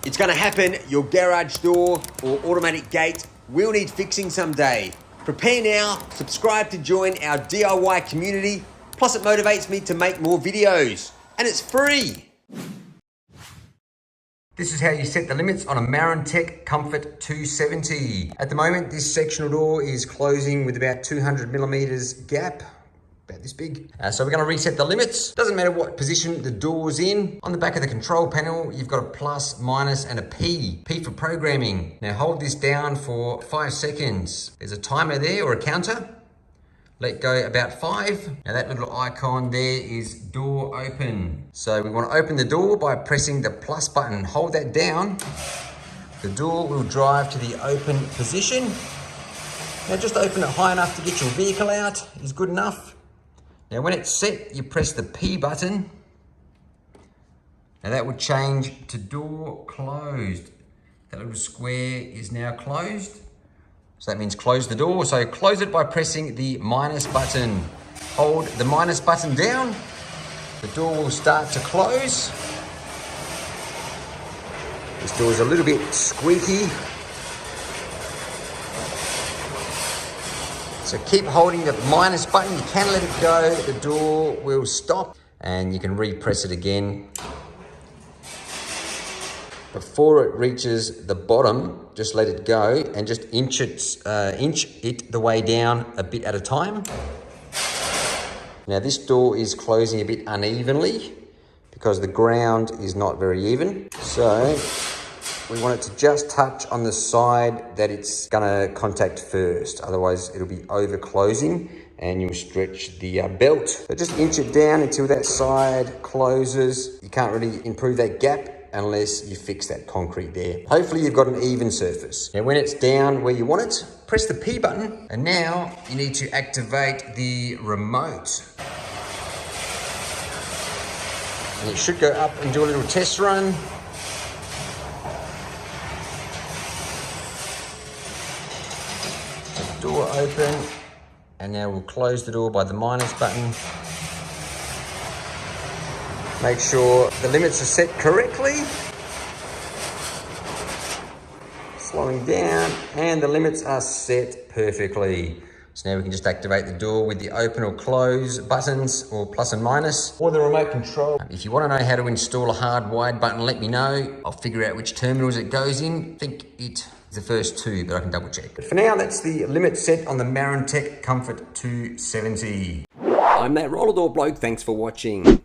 It's going to happen. Your garage door or automatic gate will need fixing someday. Prepare now, subscribe to join our DIY community, plus it motivates me to make more videos, and it's free. This is how you set the limits on a Marantec Comfort 270. At the moment, this sectional door is closing with about 200 millimeters gap. About this big. So we're going to reset the limits. Doesn't matter what position the door's in. On the back of the control panel, you've got a plus, minus, and a P. P for programming. Now hold this down for 5 seconds. There's a timer there or a counter. Let go about 5. Now that little icon there is door open. So we want to open the door by pressing the plus button. Hold that down. The door will drive to the open position. Now just open it high enough to get your vehicle out is good enough. Now when it's set, you press the P button. Now that would change to door closed. That little square is now closed. So that means close the door. So close it by pressing the minus button. Hold the minus button down. The door will start to close. This door is a little bit squeaky. So keep holding the minus button. You can let it go. The door will stop and you can repress it again. Before it reaches the bottom, just let it go and just inch it the way down a bit at a time. Now this door is closing a bit unevenly because the ground is not very even. So we want it to just touch on the side that it's gonna contact first. Otherwise it'll be over closing and you'll stretch the belt. So just inch it down until that side closes. You can't really improve that gap unless you fix that concrete there. Hopefully you've got an even surface. Now when it's down where you want it, press the P button. And now you need to activate the remote. And it should go up and do a little test run. Door open, and now we'll close the door by the minus button. Make sure the limits are set correctly. Slowing down, and the limits are set perfectly. So now we can just activate the door with the open or close buttons, or plus and minus, or the remote control. If you want to know how to install a hard wide button, let me know. I'll figure out which terminals it goes in. I think it's the first 2, but I can double check. But for now, that's the limit set on the Marantec Comfort 270. I'm that roller door bloke. Thanks for watching.